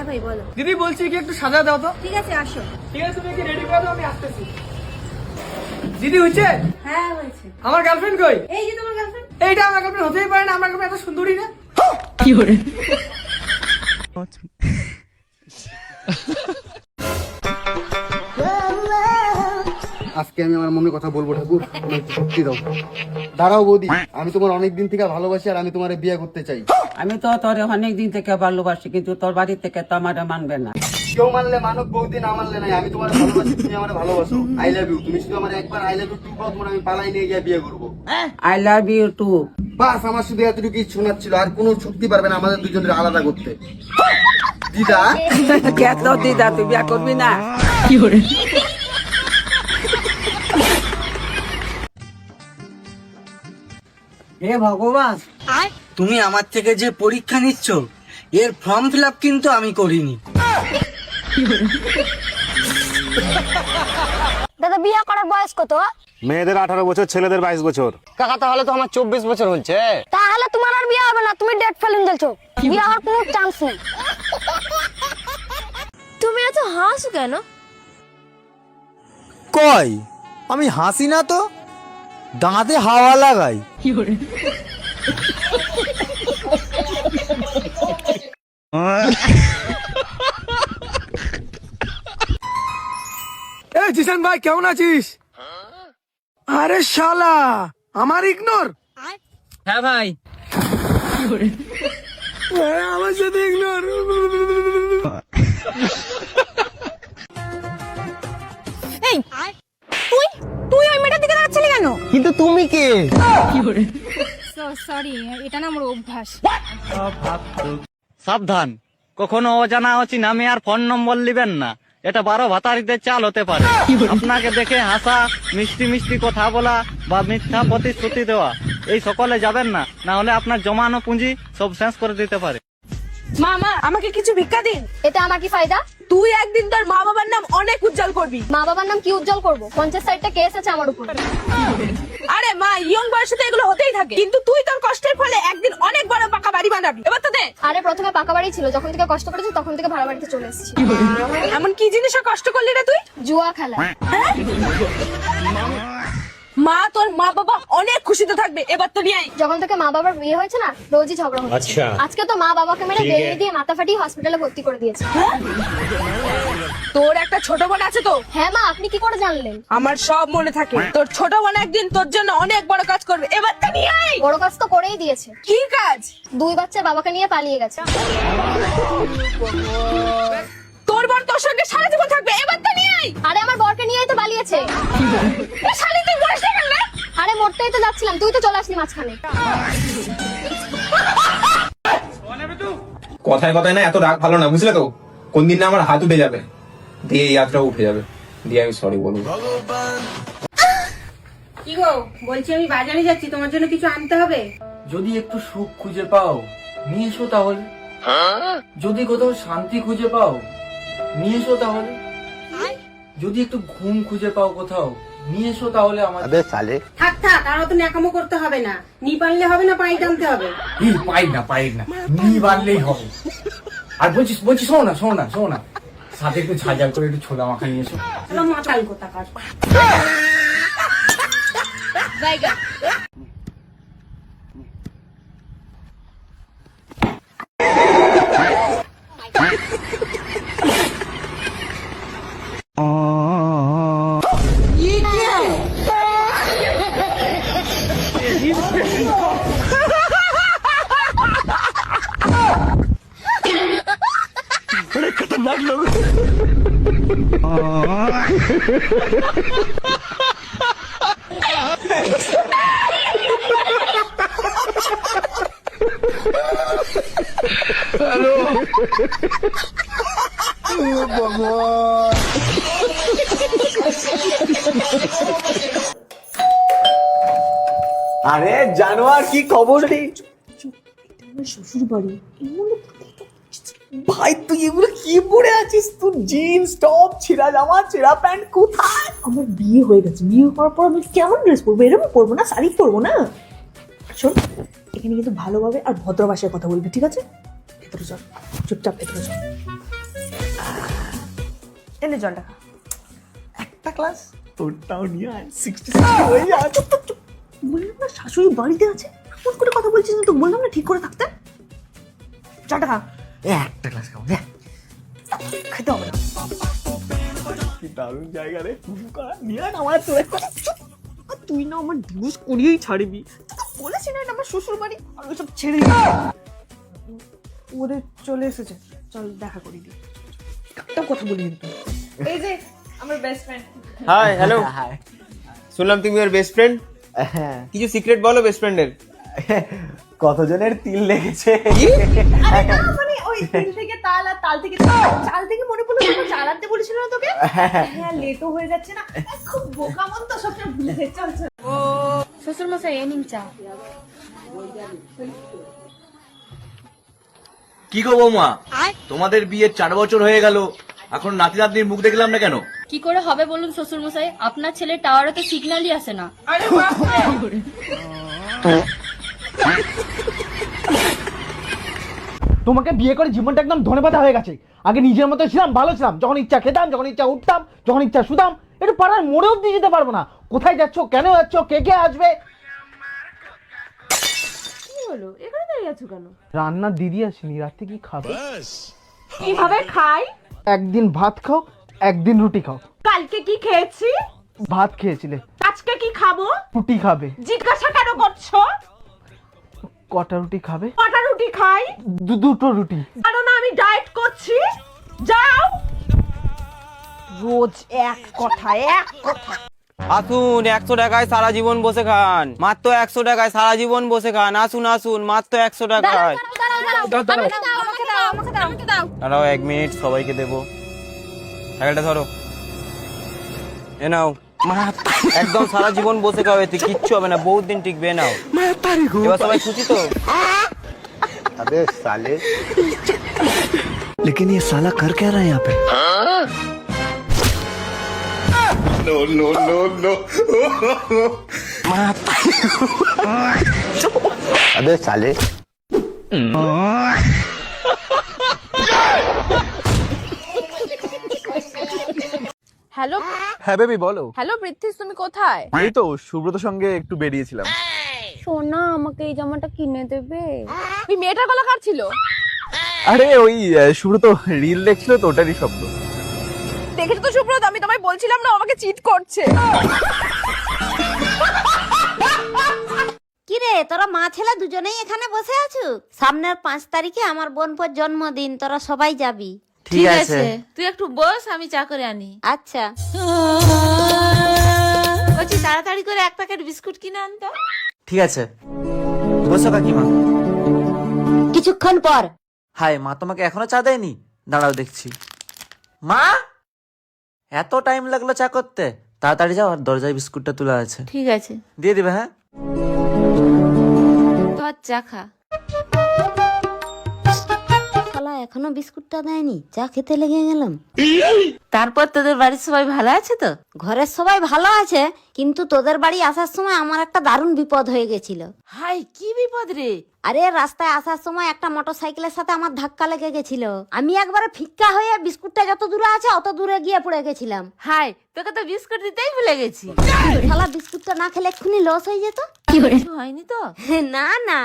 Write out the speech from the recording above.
ভাই বলো। দিদি বলছি কি একটু সাজা দাও তো। ঠিক আছে আসো। ঠিক আছে তুমি কি রেডি করে দাও, আমি আসতেছি। দিদি হচ্ছে? হ্যাঁ হয়েছে। আমার গার্লফ্রেন্ড কই? এই যে তোমার গার্লফ্রেন্ড। এইটা আমার গার্লফ্রেন্ড হতেই পারে না, আমার গার্লফ্রেন্ড এত সুন্দরী না। কি করে আজকে আমি আমার মনের কথা বলবো ঠাকুর, তুমি একটু শক্তি দাও। দাঁড়াও বৌদি, আমি তোমার অনেক দিন থেকে ভালোবাসি আর আমি তোমার বিয়ে করতে চাই। আমি তো তোর অনেক দিন থেকে ভালোবাসি, কিন্তু তোর বাড়ি থেকে তো আমার মানবে না। কেউ মানলে মানুষ, বৌদি না মানলে নাই। আমি তোমার ভালোবাসি, তুমি আমার ভালোবাসো। I love you. তুমি শুধু আমার একবার আই লাভ ইউ টু বলো, তোমার আমি পালাই নিয়ে গিয়ে বিয়ে করবো। I love you too. বাস, আমার শুধু এতটুকু শোনার ছিল, আর কোনো শক্তি পারবে না আমাদের দুজনের আলাদা করতে। দিদা কে তো দিদা, তুই বিয়া করবি না? কি করে হে ভগবান, তুমি আমার থেকে যে পরীক্ষা নিচ্ছ এর ফর্ম ফিল আপ কিন্তু আমি করিনি। দাদা বিয়ে করার বয়স কত? মেয়েদের 18 বছর, ছেলেদের 22 বছর। কাকা তাহলে তো আমার 24 বছর হচ্ছে। তাহলে তোমার আর বিয়ে হবে না, তুমি ডেট ফেলিং দিলছো। বিয়ে হওয়ার কোনো চান্স নেই। তুমি এত হাসো কেন? কই আমি হাসি না তো, দাঁতে হাওয়া লাগাই। কি করে এই জিসান ভাই কেমন আছিস? আরে শালা আমার ইগনোর। হ্যাঁ ভাই। আমার সাথে ইগনোর। এই তুই তুই ওই মেয়েটার দিকে তাকাচ্ছিলি কেন? কিন্তু তুমি কে? কি করে সরি, এটা না আমার অভ্যাস। সাবধান, কখনো অজানা অচেনা মেয়ের ফোন নম্বর লিবেন না। এটা 12 ভাতারিদের চাল হতে পারে। আপনাকে দেখে হাসা, মিষ্টি মিষ্টি কথা বলা বা মিথ্যা প্রতিশ্রুতি দেওয়া, এই সকলে যাবেন না, না হলে আপনার জমানো পুঁজি সব শেষ করে দিতে পারে। মামা আমাকে কিছু ভিক্ষা দিন। এতে আমার কি ফায়দা? তুই একদিন তোর মা বাবার নাম অনেক উজ্জ্বল করবি। মা বাবার নাম কি উজ্জ্বল করব? 50-60টা কেস আছে আমার উপর। আরে মা, ইয়ং বয়সে তো এগুলো হতেই থাকে, কিন্তু তুই তোর কষ্টের ফলে একদিন অনেক বড় পাকা বাড়ি বানাবি। এবার তো দে। আরে প্রথমে পাকা বাড়ি ছিল, যখন থেকে কষ্ট করেছি তখন থেকে ভাড়া বাড়িতে চলে এসেছি। এমন কি জিনিসে কষ্ট করলি রে তুই? জুয়া খেলা। মা তোর মা বাবা অনেক খুশিতে থাকবে। এবার তো নিয়ে আয়। যখন থেকে মা বাবার বিয়ে হয়েছে না, রোজই ঝগড়া হচ্ছে। আজকে তো মা বাবাকে মেরে বেরিয়ে দিয়ে মাথা ফাটিয়ে হসপিটালে ভর্তি করে দিয়েছে। তোর একটা ছোট বোন আছে তো? হ্যাঁ মা, আপনি কি করে জানলেন? আমার সব মনে থাকে। তোর ছোট বোন একদিন তোর জন্য অনেক বড় কাজ করবে। এবার তো নিয়ে আয়। বড় কাজ তো করেই দিয়েছে। কি কাজ? 2 বাচ্চা বাবাকে নিয়ে পালিয়ে গেছে। তোর বর তোর সঙ্গে সারা জীবন থাকবে। এবার তো নিয়ে আয়। আরে আমার বরকে নিয়েই তো পালিয়েছে। এ শালি তুই বলিস না কেন রে? আরে মরতেই তো যাচ্ছিলাম, তুই তো চলে আসলি মাঝখানে। কথায় কথায় না এত রাগ ভালো না, বুঝলে তো? কোন দিন না আমার হাত উঠে যাবে, দিয়ে এই হাতটা উঠে যাবে, দিয়ে আমি সরি বলবো। কি গো, বলছি আমি বাজারে যাচ্ছি, তোমার জন্য কিছু আনতে হবে। যদি একটু সুখ খুঁজে পাও নিয়ে এসো তাহলে। যদি কোথাও শান্তি খুঁজে পাও নিয়ে এসো তাহলে। যদি একটু ঘুম খুঁজে পাও কোথাও নিয়ে এসো তাহলে আমার। থাক থাক, আর অত ন্যাকামো করতে হবে না। নি পারলে হবে না, পানি টানতে হবে। পাই না নি বানলেই হবে। আর বলছি শোনো না সাথে একটু ঝাঁঝাল করে একটু ছোলা মাখা নিয়ে এসো। চলো মাতাল কোথাকার। আরে জানোয়ার, কি খবর রে? শ্বশুর বাড়ি। ভাই তুই এগুলো কি পরে আছিস? তুই জিন্স টপ, ছেঁড়া জামা, ছেঁড়া প্যান্ট কোথায়? আমার বিয়ে হয়ে গেছে। বিয়ে করার পর আমি কেমন ড্রেস পরবো? এরকম পরবো না, শাড়ি পরবো না। শোন, এখানে কিন্তু ভালোভাবে আর ভদ্র ভাষায় কথা বলবি, ঠিক আছে? ভেতরে চল, চুপচাপ ভেতরে চল। এনে জলটা খা। একটা ক্লাস তোরটাও নিয়ে আয়, 60 হয়ে যায়। বললাম না শাশুড়ি বাড়িতে আছে, এমন করে কথা বলছিস না, তো বললাম না ঠিক করে থাকতে। জলটা খা, একটা ক্লাস খাবো, খেতে হবে না। কি দারুণ জায়গা রে, নিয়ে আয় না আমার তোর একটা। আর তুই না আমার ডিভোর্স করিয়েই ছাড়বি, বলেছি না এটা আমার শ্বশুর বাড়ি, আর ওইসব ছেড়ে ওদের চলে এসেছে, চল দেখা করি দি, একটা কথা বলি কিন্তু। এই যে আমার বেস্ট ফ্রেন্ড। হাই হ্যালো, শুনলাম তুমি ওর বেস্ট ফ্রেন্ড। কিছু সিক্রেট বলো বেস্ট ফ্রেন্ডের। কতজনের তিল লেগেছে? আরে না, মানে ওই তিল থেকে তাল আর তাল থেকে চাল থেকে মনে পড়লো যখন চাল আনতে বলেছিল না তোকে। হ্যাঁ লেটও হয়ে যাচ্ছে না, খুব বোকা মন তো, সবটা ভুলে যাচ্ছে। চল চল। শ্বশুর মশাই এ নিন চা। কি গো বৌমা, তোমাদের বিয়ে 4 বছর হয়ে গেল, এখন নাতি নাতনির মুখ দেখলাম না কেন? কি করে হবে বলুন শ্বশুর মশাই, আপনার ছেলে টাওয়ারে তো সিগন্যালই আসে না। আরে বাপ রে। তোমাকে বিয়ে করে জীবনটা একদম ধনেপাতা হয়ে গেছে। আগে নিজের মতো ছিলাম, ভালো ছিলাম, যখন ইচ্ছা খেতাম, যখন ইচ্ছা উঠতাম, যখন ইচ্ছা শুতাম। একটু পাড়ার মোড়েও দিয়ে যেতে পারবো না। কোথায় যাচ্ছ, কেন যাচ্ছ, কে কে আসবে? কি হলো, এখানে দাঁড়িয়ে আছো কেন? রান্নার দিদি আসেনি, রাতে কি খাবে? কিভাবে খাই? একদিন ভাত খাও, একদিন রুটি খাও। কালকে কি খেয়েছি? ভাত খেয়েছিলে, আজকে কি খাবো? রুটি খাবে। জিজ্ঞাসা কেন করছো? কটা রুটি খাবে? কটা রুটি খাই? দুটো রুটি। জানো না আমি ডায়েট করছি। যাও। রোজ এক কথা। আসুন, 100 টাকায় সারা জীবন বসে খান, মাত্র 100 টাকায় সারা জীবন বসে খান। আসুন আসুন, মাত্র 100 টাকায়। দাঁড়াও 1 মিনিট, সবাইকে দেবো। টাকাটা ধরো, এ নাও। একদম সারা জীবন বসে খাও, এতে কিচ্ছু হবে না, বহুত দিন টিকবে। নাও, এবার সবাই খুশি তো? अबे साले, लेकिन ये साला कर क्या रहा है यहाँ पे? अबे साले। হ্যালো হ্যাঁ বেবি বলো। হ্যালো পৃথ্বীশ, তুমি কোথায়? এই তো সুব্রতর সঙ্গে একটু বেরিয়েছিলাম। সোনা আমাকে এই জামাটা কিনে দেবে? ওই মেয়েটার গলা কার ছিল? আরে ওই সুব্রত রিল দেখছিল তো, ওটারই শব্দ। দেখেছো তো সুব্রত, আমি তোমায় বলছিলাম না আমাকে চিট করছে। কিরে, তোরা মা ছেলে দুজনেই এখানে বসে আছো? সামনের 5 তারিখে আমার বোনপোর জন্মদিন, তোরা সবাই যাবি। ঠিক আছে। তুই একটু বস, আমি চা করে আনি। আচ্ছা। বলছি তাড়াতাড়ি করে 1 প্যাকেট বিস্কুট কিনে আনতো। ঠিক আছে, বসো কাকিমা। কিছুক্ষণ পর। হাই, মা তোমাকে এখনো চা দেয়নি? দাঁড়াও দেখছি। মা, এত টাইম লাগলো চা করতে? তাড়াতাড়ি যাও, আর দরজায় বিস্কুটটা তোলা আছে। ঠিক আছে, দিয়ে দিবে। হ্যাঁ, তো চা খা। শালা এখনো বিস্কুটটা দেয়নি, চা খেতে লেগে গেলাম। তারপর তোদের বাড়ির সবাই ভালো আছে তো? ঘরের সবাই ভালো আছে, কিন্তু তোদের বাড়ি আসার সময় আমার একটা দারুণ বিপদ হয়ে গেছিল। হাই, কি বিপদ রে? আরে রাস্তায় আসার সময় একটা মোটরসাইকেলের সাথে আমার ধাক্কা লেগে গেছিল। আমি একবারে ফিক্কা হয়ে বিস্কুটটা যত দূরে আছে অত দূরে গিয়ে পড়ে গেছিলাম। হাই, তোকে তো বিস্কুট দিতেই ভুলে গেছি। শালা বিস্কুটটা না খেলে এক্ষুনি লস হয়ে যেত। কিছু হয়নি তো? না না।